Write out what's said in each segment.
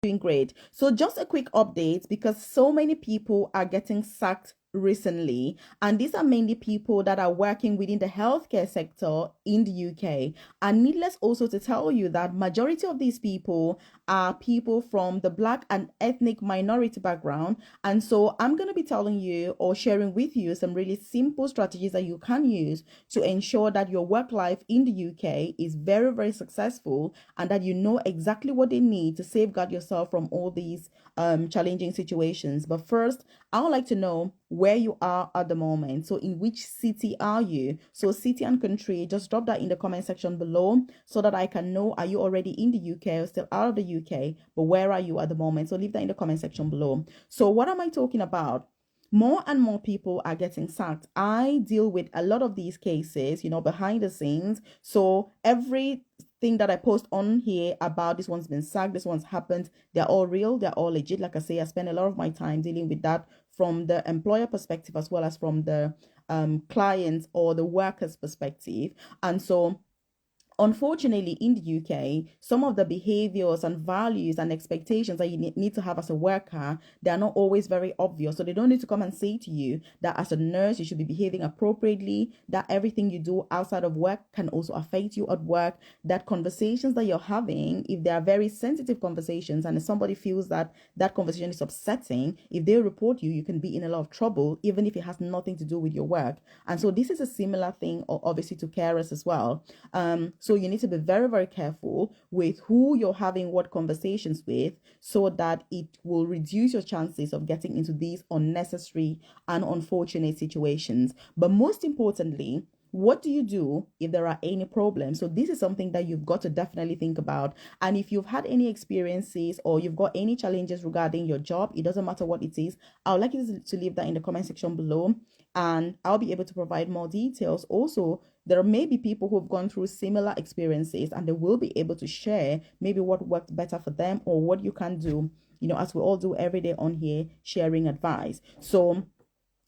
Doing great. So just a quick update because so many people are getting sacked recently, and these are mainly people that are working within the healthcare sector in the UK. And needless also to tell you that majority of these people are people from the black and ethnic minority background. And so I'm going to be telling you or sharing with you some really simple strategies that you can use to ensure that your work life in the UK is very, very successful, and that you know exactly what they need to safeguard yourself from all these challenging situations. But first, I would like to know where you are at the moment. So in which city are you? So city and country, just drop that in the comment section below so that I can know, are you already in the UK or still out of the UK? But where are you at the moment? So leave that in the comment section below. So what am I talking about? More and more people are getting sacked. I deal with a lot of these cases, behind the scenes. So everything that I post on here about this one's been sacked, this one's happened, they're all real, they're all legit. Like I say, I spend a lot of my time dealing with that from the employer perspective as well as from the clients or the workers perspective. And so unfortunately, in the UK, some of the behaviors and values and expectations that you need to have as a worker, they are not always very obvious. So they don't need to come and say to you that as a nurse, you should be behaving appropriately, that everything you do outside of work can also affect you at work, that conversations that you're having, if they are very sensitive conversations and if somebody feels that that conversation is upsetting, if they report you, you can be in a lot of trouble, even if it has nothing to do with your work. And so this is a similar thing, obviously, to carers as well. So you need to be very, very careful with who you're having what conversations with so that it will reduce your chances of getting into these unnecessary and unfortunate situations. But most importantly, what do you do if there are any problems? So this is something that you've got to definitely think about. And if you've had any experiences or you've got any challenges regarding your job, it doesn't matter what it is, I would like you to leave that in the comment section below, and I'll be able to provide more details. Also, there may be people who've gone through similar experiences and they will be able to share maybe what worked better for them or what you can do, as we all do every day on here, sharing advice. So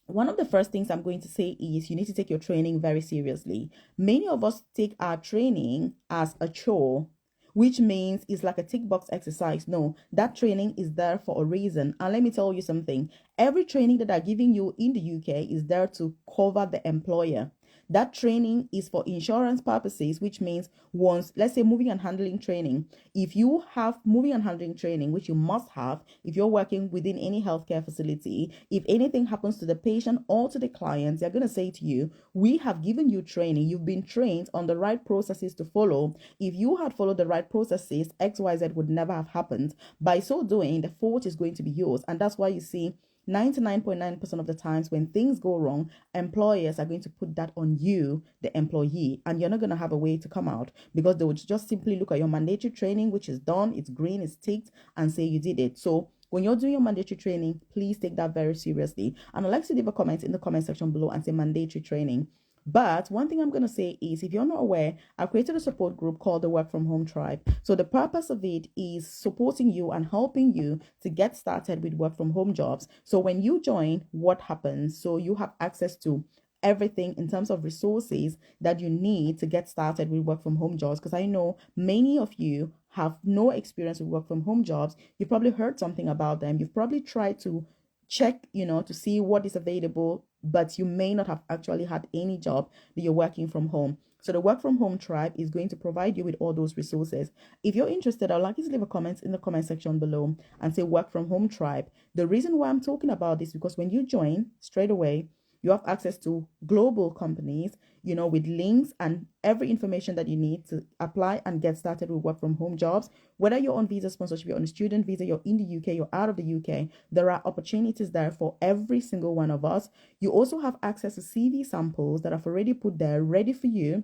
one of the first things I'm going to say is you need to take your training very seriously. Many of us take our training as a chore, which means it's like a tick box exercise. No, that training is there for a reason. And let me tell you something. Every training that they're giving you in the UK is there to cover the employer. That training is for insurance purposes, which means once, let's say, moving and handling training. If you have moving and handling training, which you must have if you're working within any healthcare facility, if anything happens to the patient or to the client, they're going to say to you, we have given you training. You've been trained on the right processes to follow. If you had followed the right processes, XYZ would never have happened. By so doing, the fault is going to be yours. And that's why you see 99.9% of the times when things go wrong, employers are going to put that on you, the employee, and you're not going to have a way to come out because they would just simply look at your mandatory training, which is done, it's green, it's ticked, and say you did it. So when you're doing your mandatory training, please take that very seriously. And I'd like to leave a comment in the comment section below and say mandatory training. But one thing I'm going to say is, if you're not aware, I've created a support group called the Work From Home Tribe. So the purpose of it is supporting you and helping you to get started with work from home jobs. So when you join, what happens? So you have access to everything in terms of resources that you need to get started with work from home jobs. Because I know many of you have no experience with work from home jobs. You've probably heard something about them. You've probably tried to check, to see what is available, but you may not have actually had any job that you're working from home. So the Work From Home Tribe is going to provide you with all those resources. If you're interested, I'd like you to leave a comment in the comment section below and say Work From Home Tribe. The reason why I'm talking about this is because when you join straight away, you have access to global companies, with links and every information that you need to apply and get started with work from home jobs. Whether you're on visa sponsorship, you're on a student visa, you're in the UK, you're out of the UK, there are opportunities there for every single one of us. You also have access to CV samples that I've already put there ready for you.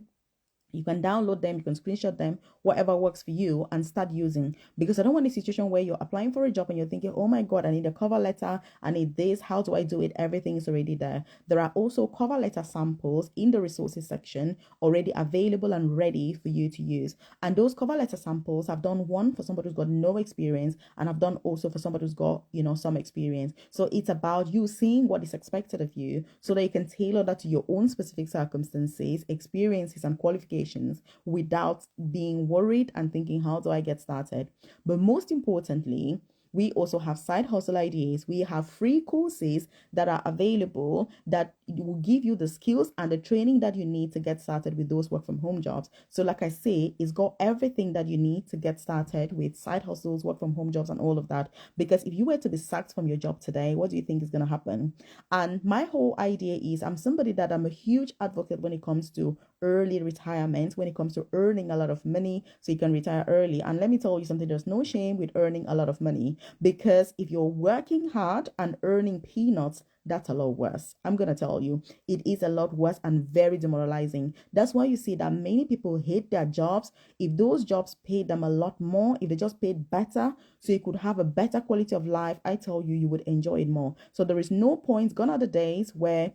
You can download them, you can screenshot them, whatever works for you, and start using. Because I don't want a situation where you're applying for a job and you're thinking, oh my God, I need a cover letter, I need this, how do I do it? Everything is already there. There are also cover letter samples in the resources section already available and ready for you to use. And those cover letter samples, I've done one for somebody who's got no experience, and I've done also for somebody who's got, some experience. So it's about you seeing what is expected of you so that you can tailor that to your own specific circumstances, experiences, and qualifications qualifications without being worried and thinking, how do I get started? But most importantly, we also have side hustle ideas. We have free courses that are available that will give you the skills and the training that you need to get started with those work from home jobs. So, like I say, it's got everything that you need to get started with side hustles, work from home jobs, and all of that. Because if you were to be sacked from your job today, what do you think is going to happen? And my whole idea is I'm somebody that I'm a huge advocate when it comes to early retirement, when it comes to earning a lot of money so you can retire early. And let me tell you something, there's no shame with earning a lot of money, because if you're working hard and earning peanuts, that's a lot worse. I'm going to tell you, it is a lot worse and very demoralizing. That's why you see that many people hate their jobs. If those jobs paid them a lot more, if they just paid better, so you could have a better quality of life, I tell you, you would enjoy it more. So there is no point, gone are the days where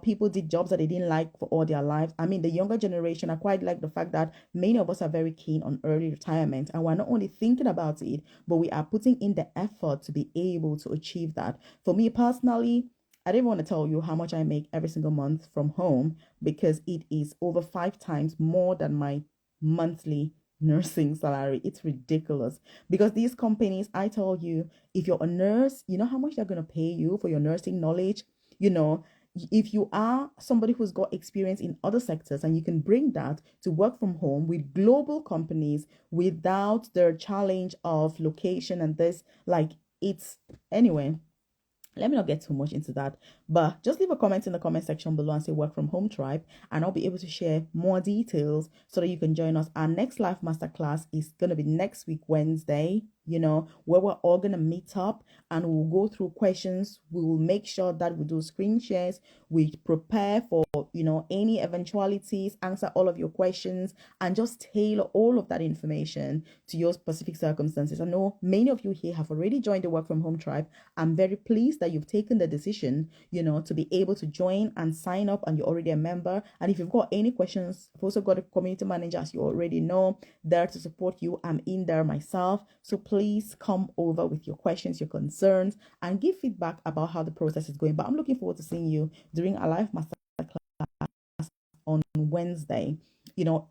people did jobs that they didn't like for all their lives. I mean, the younger generation, I quite like the fact that many of us are very keen on early retirement, and we're not only thinking about it, but we are putting in the effort to be able to achieve that. For me personally, I didn't want to tell you how much I make every single month from home, because it is over 5 times more than my monthly nursing salary. It's ridiculous, because these companies, I tell you, if you're a nurse, you know how much they're going to pay you for your nursing knowledge. you know if you are somebody who's got experience in other sectors and you can bring that to work from home with global companies without the challenge of location and this, like, it's anyway. Let me not get too much into that, but just leave a comment in the comment section below and say work from home tribe, and I'll be able to share more details so that you can join us. Our next live masterclass is going to be next week, Wednesday, where we're all going to meet up and we'll go through questions. We will make sure that we do screen shares. We prepare for, any eventualities, answer all of your questions, and just tailor all of that information to your specific circumstances. I know many of you here have already joined the work from home tribe. I'm very pleased that you've taken the decision, to be able to join and sign up, and you're already a member. And if you've got any questions, I've also got a community manager, as you already know, there to support you. I'm in there myself. So please come over with your questions, your concerns, and give feedback about how the process is going. But I'm looking forward to seeing you during our live masterclass on Wednesday,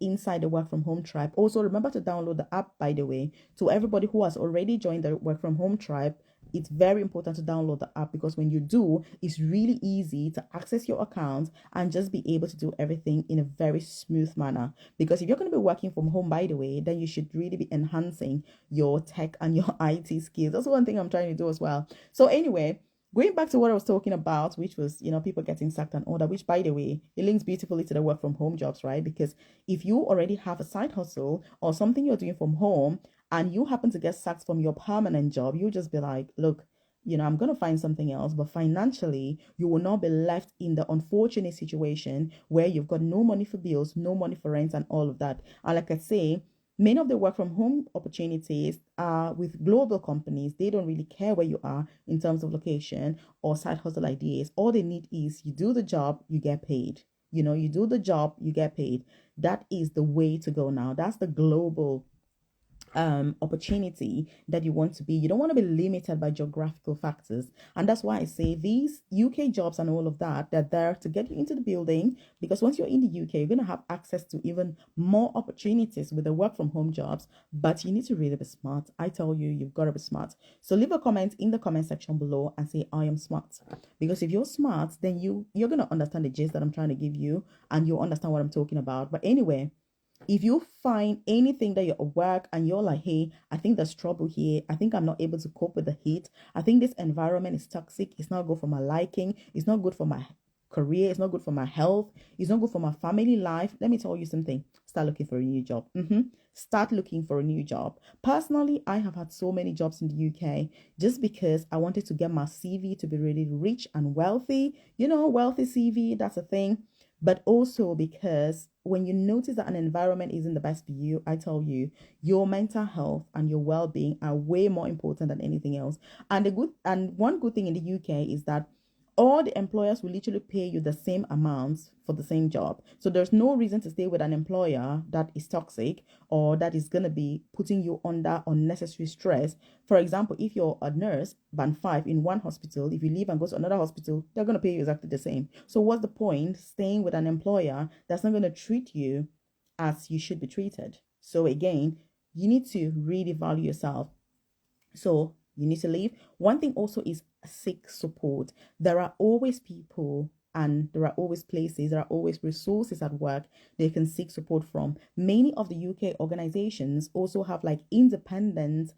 inside the work from home tribe. Also, remember to download the app, by the way. To everybody who has already joined the work from home tribe, it's very important to download the app, because when you do, it's really easy to access your account and just be able to do everything in a very smooth manner. Because if you're going to be working from home, by the way, then you should really be enhancing your tech and your IT skills. That's one thing I'm trying to do as well. So anyway, going back to what I was talking about, which was, people getting sacked and all that, which, by the way, it links beautifully to the work from home jobs, right? Because if you already have a side hustle or something you're doing from home and you happen to get sacked from your permanent job, you just be like, look, I'm going to find something else. But financially, you will not be left in the unfortunate situation where you've got no money for bills, no money for rent, and all of that. And like I say, many of the work from home opportunities are with global companies. They don't really care where you are in terms of location or side hustle ideas. All they need is you do the job, you get paid. You do the job, you get paid. That is the way to go now. That's the global opportunity that you want to be. You don't want to be limited by geographical factors. And that's why I say these UK jobs and all of that, they're there to get you into the building, because once you're in the UK, you're going to have access to even more opportunities with the work from home jobs. But you need to really be smart. I tell you, you've got to be smart. So leave a comment in the comment section below and say, I am smart. Because if you're smart, then you're going to understand the gist that I'm trying to give you, and you'll understand what I'm talking about. But anyway, if you find anything that you're at work and you're like, hey, I think there's trouble here, I think I'm not able to cope with the heat, I think this environment is toxic, it's not good for my liking, it's not good for my career, it's not good for my health, it's not good for my family life, let me tell you something. Start looking for a new job. Start looking for a new job. Personally, I have had so many jobs in the UK just because I wanted to get my CV to be really rich and wealthy. Wealthy CV, that's a thing. But also because when you notice that an environment isn't the best for you, I tell you, your mental health and your well-being are way more important than anything else. And one good thing in the UK is that all the employers will literally pay you the same amounts for the same job. So there's no reason to stay with an employer that is toxic or that is going to be putting you under unnecessary stress. For example, if you're a nurse, band 5 in one hospital, if you leave and go to another hospital, they're going to pay you exactly the same. So what's the point staying with an employer that's not going to treat you as you should be treated. So again, you need to really value yourself. So you need to leave. One thing also is seek support. There are always people and there are always places, there are always resources at work they can seek support from. Many of the UK organizations also have like independent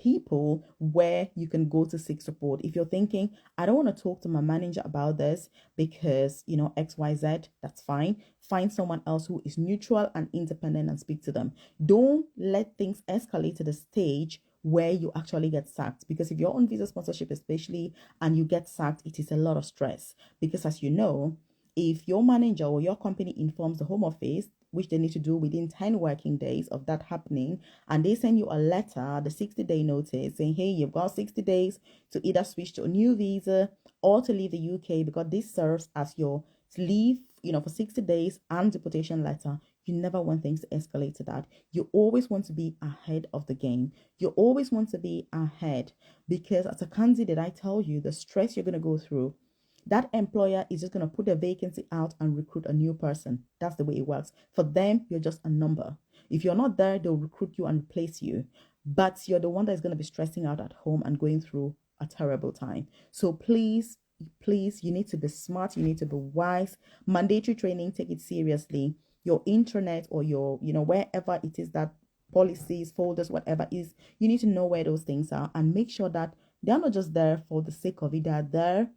people where you can go to seek support. If you're thinking, I don't want to talk to my manager about this because, you know, XYZ, that's fine. Find someone else who is neutral and independent and speak to them. Don't let things escalate to the stage where you actually get sacked, because if you're on visa sponsorship especially and you get sacked, it is a lot of stress, because as you know, if your manager or your company informs the home office, which they need to do within 10 working days of that happening, and they send you a letter, the 60-day notice, saying, hey, you've got 60 days to either switch to a new visa or to leave the UK, because this serves as your leave, you know, for 60 days and deportation letter. You never want things to escalate to that. You always want to be ahead of the game. You always want to be ahead, because as a candidate, I tell you, the stress you're going to go through, that employer is just going to put a vacancy out and recruit a new person. That's the way it works. For them, you're just a number. If you're not there, they'll recruit you and replace you. But you're the one that's going to be stressing out at home and going through a terrible time. So please, you need to be smart. You need to be wise. Mandatory training, take it seriously. Your intranet or your, you know, wherever it is that policies, folders, whatever is, you need to know where those things are and make sure that they're not just there for the sake of it. They're there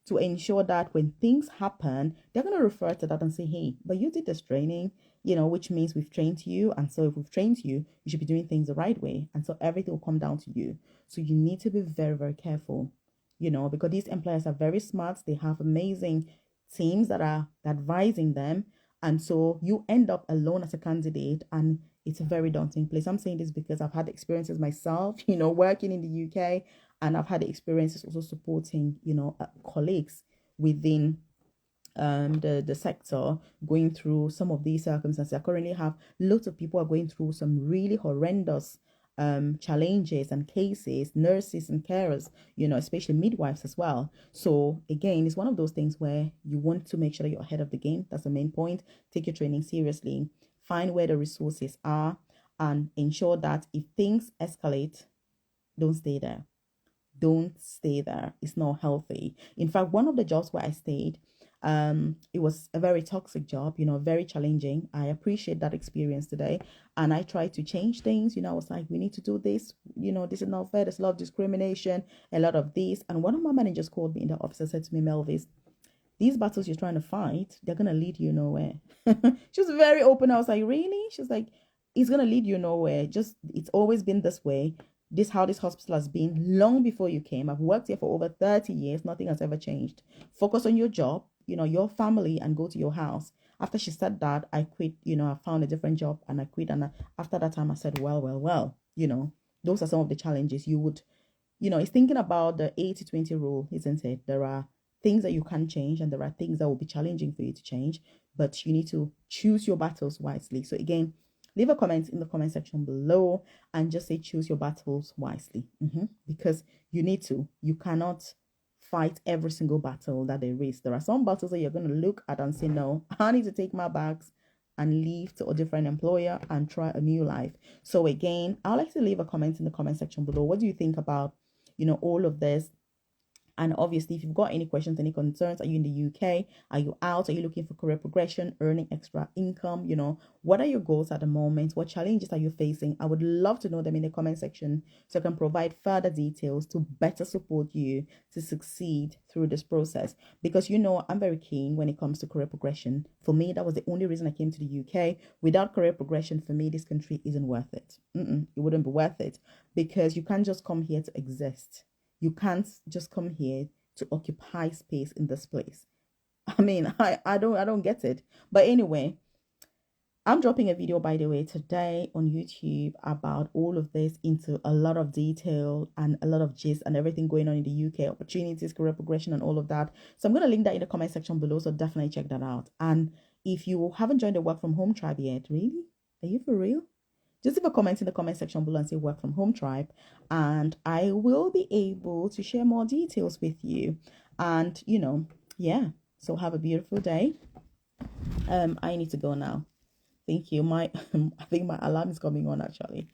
to ensure that when things happen, they're going to refer to that and say, hey, but you did this training, you know, which means we've trained you. And so if we've trained you, you should be doing things the right way. And so everything will come down to you. So you need to be very, very careful, you know, because these employers are very smart. They have amazing teams that are advising them. And so you end up alone as a candidate, and it's a very daunting place. I'm saying this because I've had experiences myself, you know, working in the UK, and I've had experiences also supporting, you know, colleagues within the sector going through some of these circumstances. I currently have lots of people are going through some really horrendous challenges and cases, nurses and carers, you know, especially midwives as well. So again, it's one of those things where you want to make sure that you're ahead of the game. That's the main point. Take your training seriously. Find where the resources are and ensure that if things escalate, don't stay there. Don't stay there. It's not healthy. In fact, one of the jobs where I stayed, it was a very toxic job, you know, very challenging. I appreciate that experience today, and I tried to change things. You know, I was like, we need to do this, you know, this is not fair. There's a lot of discrimination, a lot of this. And one of my managers called me in the office and said to me, Melvis, these battles you're trying to fight, they're gonna lead you nowhere. She was very open. I was like, really? She was like, it's gonna lead you nowhere. Just, it's always been this way. This how this hospital has been long before you came. I've worked here for over 30 years. Nothing has ever changed. Focus on your job, you know, your family, and go to your house. After she said that, I quit. You know, I found a different job and I quit. And after that time, I said, well, you know, those are some of the challenges you would, you know, it's thinking about the 80-20 rule, isn't it? There are things that you can change and there are things that will be challenging for you to change, but you need to choose your battles wisely. So again, leave a comment in the comment section below and just say choose your battles wisely, because you need to. You cannot fight every single battle that there is. There are some battles that you're going to look at and say, no, I need to take my bags and leave to a different employer and try a new life. So again, I'd like to leave a comment in the comment section below. What do you think about, you know, all of this? And obviously, if you've got any questions, any concerns, are you in the UK? Are you out? Are you looking for career progression, earning extra income? You know, what are your goals at the moment? What challenges are you facing? I would love to know them in the comment section so I can provide further details to better support you to succeed through this process. Because, you know, I'm very keen when it comes to career progression. For me, that was the only reason I came to the UK. Without career progression, for me, this country isn't worth it. It wouldn't be worth it, because you can't just come here to exist. You can't just come here to occupy space in this place. I mean, I don't get it. But anyway, I'm dropping a video, by the way, today on YouTube about all of this into a lot of detail and a lot of gist and everything going on in the UK, opportunities, career progression, and all of that. So I'm going to link that in the comment section below. So definitely check that out. And if you haven't joined the Work From Home tribe yet, really? Are you for real? Just leave a comment in the comment section below and say Work From Home tribe, and I will be able to share more details with you. And you know, yeah, so have a beautiful day. I need to go now. Thank you. My I think my alarm is coming on actually.